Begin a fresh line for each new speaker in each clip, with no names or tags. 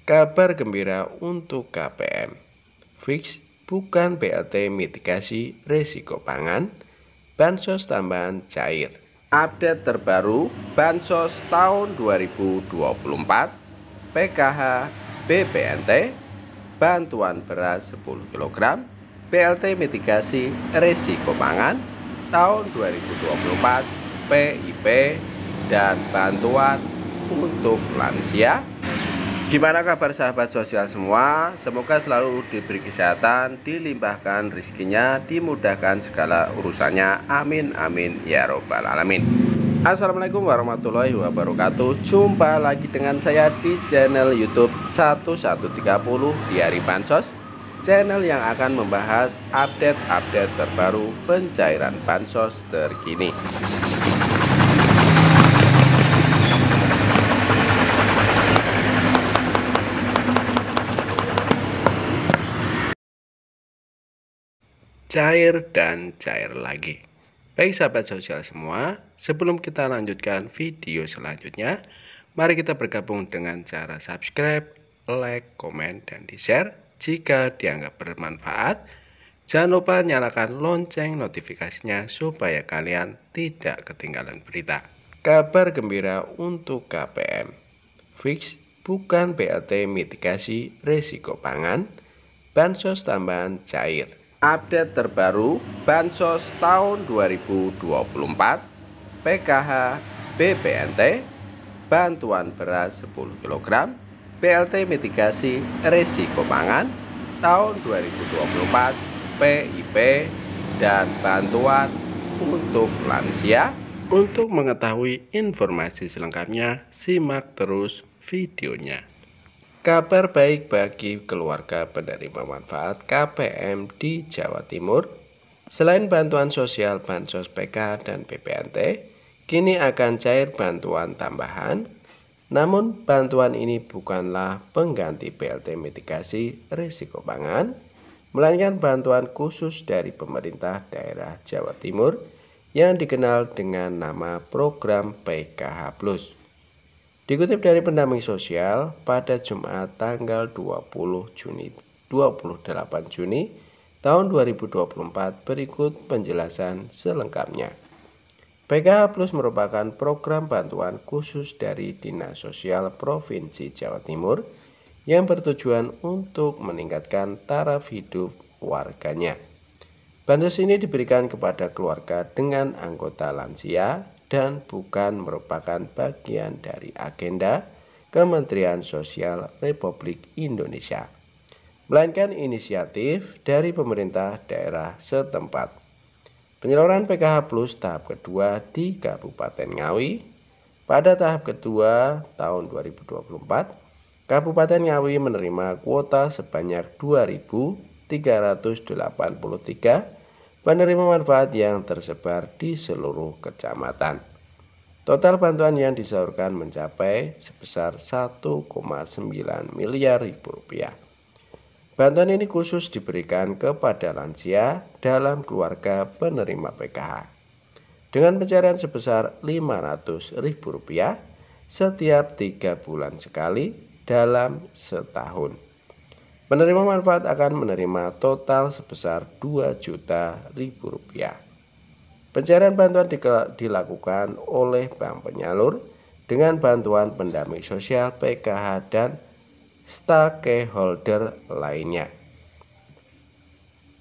Kabar gembira untuk KPM. Fix bukan BLT mitigasi risiko pangan, Bansos tambahan cair. Update terbaru Bansos tahun 2024, PKH, BPNT, bantuan beras 10 kg, BLT mitigasi risiko pangan tahun 2024, PIP, dan bantuan untuk lansia. Gimana kabar sahabat sosial semua? Semoga selalu diberi kesehatan, dilimpahkan rezekinya, dimudahkan segala urusannya. Amin amin ya robbal alamin. Assalamualaikum warahmatullahi wabarakatuh. Jumpa lagi dengan saya di channel YouTube 1130 di Hari Bansos, channel yang akan membahas update terbaru pencairan bansos terkini. Cair dan cair lagi. Baik sahabat sosial semua, sebelum kita lanjutkan video selanjutnya, mari kita bergabung dengan cara subscribe, like, komen, dan di-share jika dianggap bermanfaat. Jangan lupa nyalakan lonceng notifikasinya supaya kalian tidak ketinggalan berita. Kabar gembira untuk KPM. Fix bukan BLT mitigasi risiko pangan, Bansos tambahan cair. Update terbaru Bansos tahun 2024, PKH, BPNT, bantuan beras 10 kg, BLT mitigasi risiko pangan tahun 2024, PIP, dan bantuan untuk lansia. Untuk mengetahui informasi selengkapnya, simak terus videonya. Kabar baik bagi keluarga penerima manfaat KPM di Jawa Timur. Selain bantuan sosial Bansos PK dan BPNT, kini akan cair bantuan tambahan. Namun bantuan ini bukanlah pengganti BLT mitigasi risiko pangan, melainkan bantuan khusus dari pemerintah daerah Jawa Timur yang dikenal dengan nama program PKH Plus. Dikutip dari pendamping sosial, pada Jumat tanggal 28 Juni tahun 2024 berikut penjelasan selengkapnya. PKH Plus merupakan program bantuan khusus dari Dinas Sosial Provinsi Jawa Timur yang bertujuan untuk meningkatkan taraf hidup warganya. Bansos ini diberikan kepada keluarga dengan anggota lansia dan bukan merupakan bagian dari agenda Kementerian Sosial Republik Indonesia, melainkan inisiatif dari pemerintah daerah setempat. Penyaluran PKH Plus tahap kedua di Kabupaten Ngawi. Pada tahap kedua tahun 2024, Kabupaten Ngawi menerima kuota sebanyak 2.383 penerima manfaat yang tersebar di seluruh kecamatan. Total bantuan yang disalurkan mencapai sebesar 1,9 miliar rupiah. Bantuan ini khusus diberikan kepada lansia dalam keluarga penerima PKH dengan pencairan sebesar Rp500.000 setiap 3 bulan sekali dalam setahun. Penerima manfaat akan menerima total sebesar Rp2.000.000. Pencairan bantuan dilakukan oleh bank penyalur dengan bantuan pendamping sosial PKH dan stakeholder lainnya.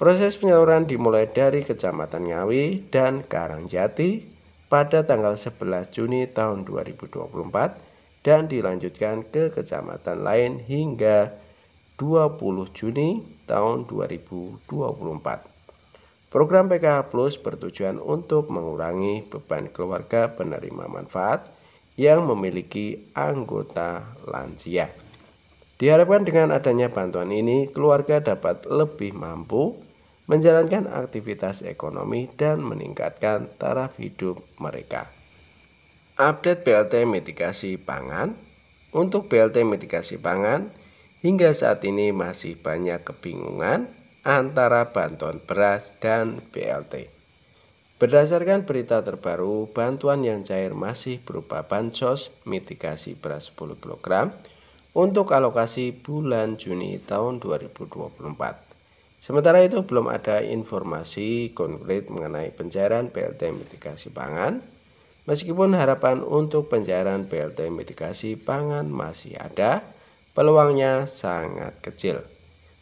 Proses penyaluran dimulai dari Kecamatan Ngawi dan Karangjati pada tanggal 11 Juni tahun 2024 dan dilanjutkan ke kecamatan lain hingga 20 Juni tahun 2024. Program PKH Plus bertujuan untuk mengurangi beban keluarga penerima manfaat yang memiliki anggota lansia. Diharapkan dengan adanya bantuan ini, keluarga dapat lebih mampu menjalankan aktivitas ekonomi dan meningkatkan taraf hidup mereka. Update BLT mitigasi pangan. Untuk BLT mitigasi pangan, hingga saat ini masih banyak kebingungan antara bantuan beras dan BLT. Berdasarkan berita terbaru, bantuan yang cair masih berupa bansos mitigasi beras 10 kg untuk alokasi bulan Juni tahun 2024. Sementara itu belum ada informasi konkret mengenai pencairan BLT mitigasi pangan, meskipun harapan untuk pencairan BLT mitigasi pangan masih ada, peluangnya sangat kecil.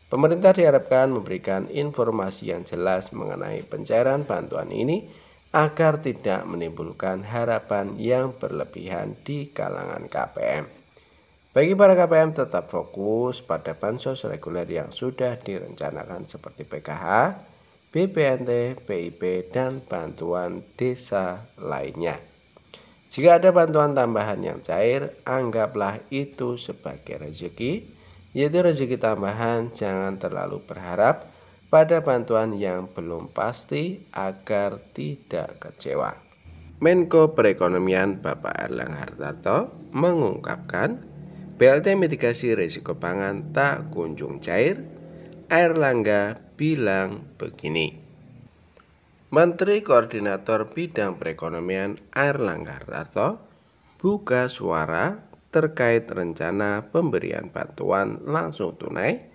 Pemerintah diharapkan memberikan informasi yang jelas mengenai pencairan bantuan ini agar tidak menimbulkan harapan yang berlebihan di kalangan KPM. Bagi para KPM tetap fokus pada bansos reguler yang sudah direncanakan seperti PKH, BPNT, PIP, dan bantuan desa lainnya. Jika ada bantuan tambahan yang cair, anggaplah itu sebagai rezeki, yaitu rezeki tambahan. Jangan terlalu berharap pada bantuan yang belum pasti agar tidak kecewa. Menko Perekonomian Bapak Erlangga Hartarto mengungkapkan, BLT mitigasi risiko pangan tak kunjung cair. Erlangga bilang begini. Menteri Koordinator Bidang Perekonomian Erlangga Hartarto buka suara terkait rencana pemberian bantuan langsung tunai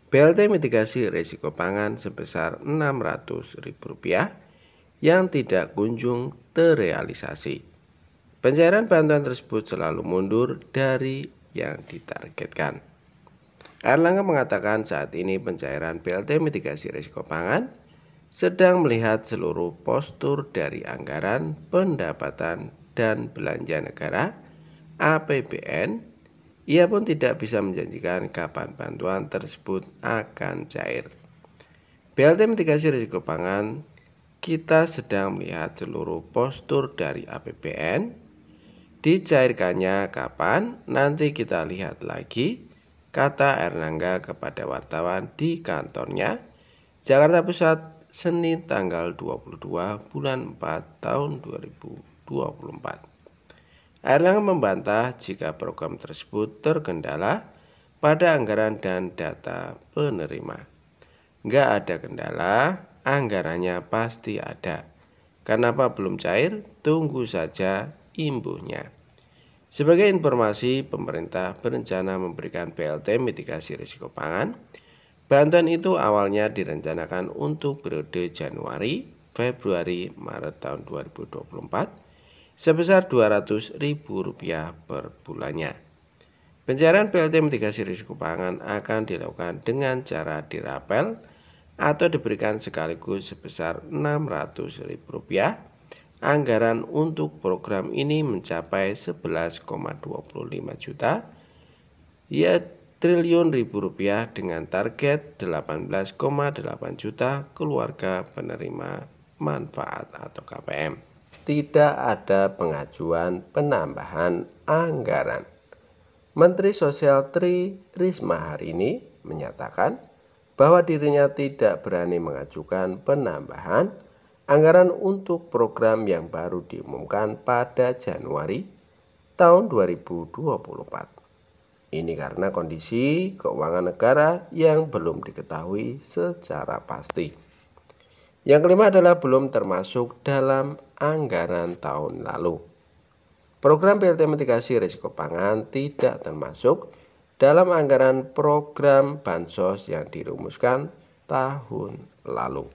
BLT mitigasi risiko pangan sebesar Rp600.000 yang tidak kunjung terrealisasi. Pencairan bantuan tersebut selalu mundur dari yang ditargetkan. Erlangga mengatakan saat ini pencairan BLT mitigasi risiko pangan sedang melihat seluruh postur dari anggaran pendapatan dan belanja negara APBN. Ia pun tidak bisa menjanjikan kapan bantuan tersebut akan cair. BLT mitigasi risiko pangan, kita sedang melihat seluruh postur dari APBN. Dicairkannya kapan, nanti kita lihat lagi, kata Erlangga kepada wartawan di kantornya, Jakarta Pusat, Senin tanggal 22 bulan 4 tahun 2024. Erlangga membantah jika program tersebut terkendala pada anggaran dan data penerima. Nggak ada kendala, anggarannya pasti ada. Kenapa belum cair? Tunggu saja imbuhnya. Sebagai informasi, pemerintah berencana memberikan BLT mitigasi risiko pangan. Bantuan itu awalnya direncanakan untuk periode Januari, Februari, Maret tahun 2024 sebesar Rp200.000 per bulannya. Pencairan BLT mitigasi risiko pangan akan dilakukan dengan cara dirapel atau diberikan sekaligus sebesar Rp600.000. Anggaran untuk program ini mencapai 11,25 juta triliun rupiah dengan target 18,8 juta keluarga penerima manfaat atau KPM. Tidak ada pengajuan penambahan anggaran. Menteri Sosial Tri Risma hari ini menyatakan bahwa dirinya tidak berani mengajukan penambahan anggaran untuk program yang baru diumumkan pada Januari tahun 2024. Ini karena kondisi keuangan negara yang belum diketahui secara pasti. Yang kelima adalah belum termasuk dalam anggaran tahun lalu. Program BLT mitigasi risiko pangan tidak termasuk dalam anggaran program bansos yang dirumuskan tahun lalu.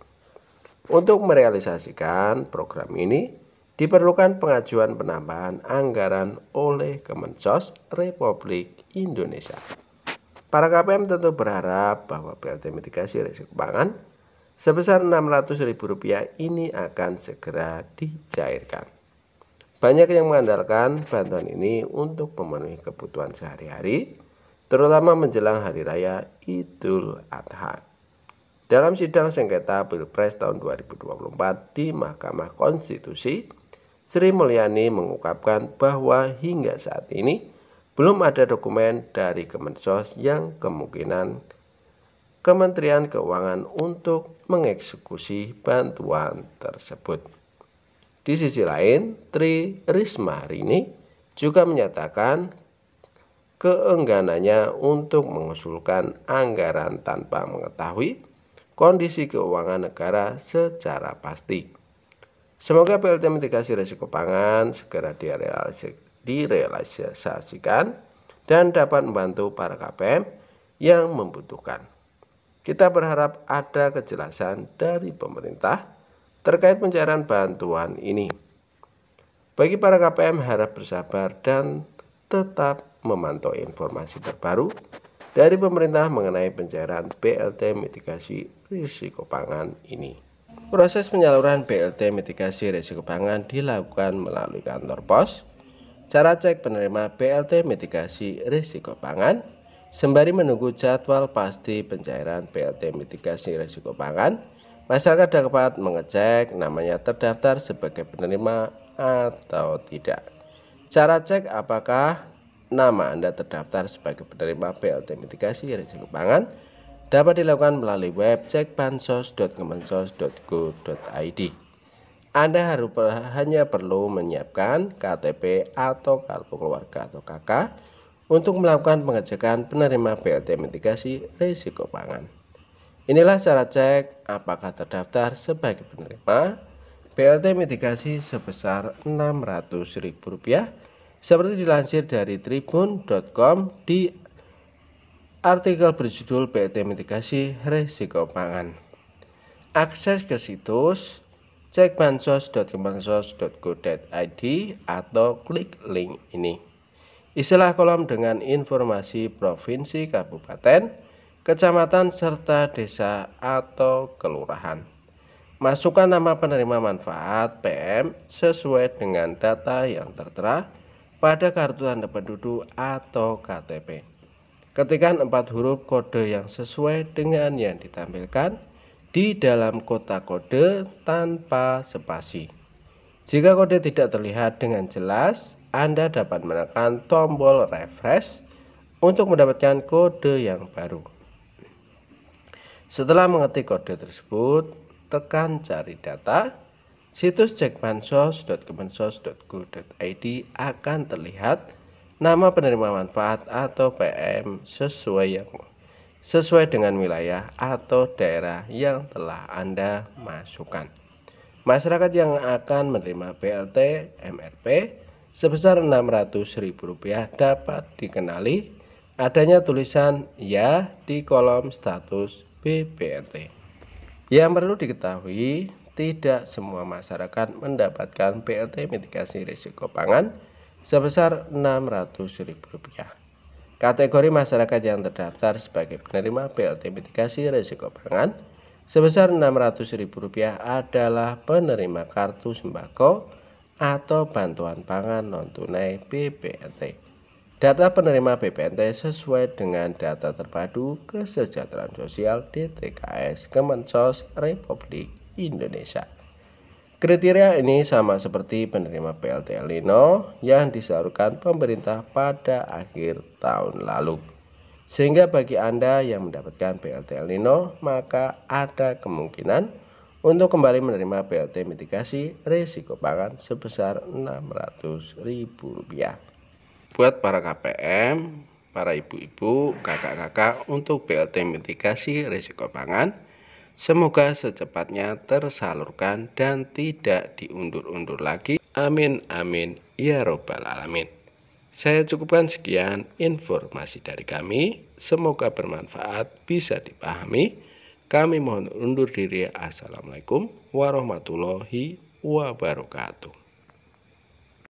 Untuk merealisasikan program ini diperlukan pengajuan penambahan anggaran oleh Kemensos Republik Indonesia. Para KPM tentu berharap bahwa BLT mitigasi risiko pangan sebesar Rp600.000 ini akan segera dicairkan. Banyak yang mengandalkan bantuan ini untuk memenuhi kebutuhan sehari-hari, terutama menjelang Hari Raya Idul Adha. Dalam sidang sengketa Pilpres tahun 2024 di Mahkamah Konstitusi, Sri Mulyani mengungkapkan bahwa hingga saat ini belum ada dokumen dari Kemensos yang kemungkinan Kementerian Keuangan untuk mengeksekusi bantuan tersebut. Di sisi lain, Tri Risma hari ini juga menyatakan keengganannya untuk mengusulkan anggaran tanpa mengetahui kondisi keuangan negara secara pasti. Semoga BLT mitigasi risiko pangan segera direalisasikan dan dapat membantu para KPM yang membutuhkan. Kita berharap ada kejelasan dari pemerintah terkait pencairan bantuan ini. Bagi para KPM harap bersabar dan tetap memantau informasi terbaru dari pemerintah mengenai pencairan BLT mitigasi risiko pangan ini. Proses penyaluran BLT mitigasi risiko pangan dilakukan melalui kantor pos. Cara cek penerima BLT mitigasi risiko pangan sembari menunggu jadwal pasti pencairan BLT mitigasi risiko pangan. Masyarakat dapat mengecek namanya terdaftar sebagai penerima atau tidak. Cara cek apakah nama Anda terdaftar sebagai penerima BLT mitigasi risiko pangan dapat dilakukan melalui web cekbansos.kemensos.go.id. Anda hanya perlu menyiapkan KTP atau kartu keluarga atau KK untuk melakukan pengecekan penerima BLT mitigasi risiko pangan. Inilah cara cek apakah terdaftar sebagai penerima BLT mitigasi sebesar Rp600.000 seperti dilansir dari tribun.com di artikel berjudul BLT mitigasi risiko pangan. Akses ke situs cekbansos.kemensos.go.id atau klik link ini. Isilah kolom dengan informasi provinsi, kabupaten, kecamatan, serta desa atau kelurahan. Masukkan nama penerima manfaat PM sesuai dengan data yang tertera pada kartu tanda penduduk atau KTP. Ketikkan 4 huruf kode yang sesuai dengan yang ditampilkan di dalam kotak kode tanpa spasi. Jika kode tidak terlihat dengan jelas, Anda dapat menekan tombol refresh untuk mendapatkan kode yang baru. Setelah mengetik kode tersebut, tekan cari data. Situs cekbansos.kemensos.go.id akan terlihat nama penerima manfaat atau PM sesuai dengan wilayah atau daerah yang telah Anda masukkan. Masyarakat yang akan menerima BLT MRP sebesar Rp600.000 dapat dikenali adanya tulisan ya di kolom status BBNT. Yang perlu diketahui, tidak semua masyarakat mendapatkan BLT mitigasi risiko pangan sebesar Rp600.000. Kategori masyarakat yang terdaftar sebagai penerima BLT mitigasi risiko pangan sebesar Rp600.000 adalah penerima kartu sembako atau bantuan pangan non-tunai BPNT. Data penerima BPNT sesuai dengan data terpadu kesejahteraan sosial DTKS Kemensos Republik Indonesia. Kriteria ini sama seperti penerima BLT El Nino yang disalurkan pemerintah pada akhir tahun lalu. Sehingga bagi Anda yang mendapatkan BLT El Nino, maka ada kemungkinan untuk kembali menerima BLT mitigasi risiko pangan sebesar Rp600.000. Buat para KPM, para ibu-ibu, kakak-kakak untuk BLT mitigasi risiko pangan, semoga secepatnya tersalurkan dan tidak diundur-undur lagi. Amin amin ya robbal alamin. Saya cukupkan sekian informasi dari kami. Semoga bermanfaat, bisa dipahami. Kami mohon undur diri. Assalamualaikum warahmatullahi wabarakatuh.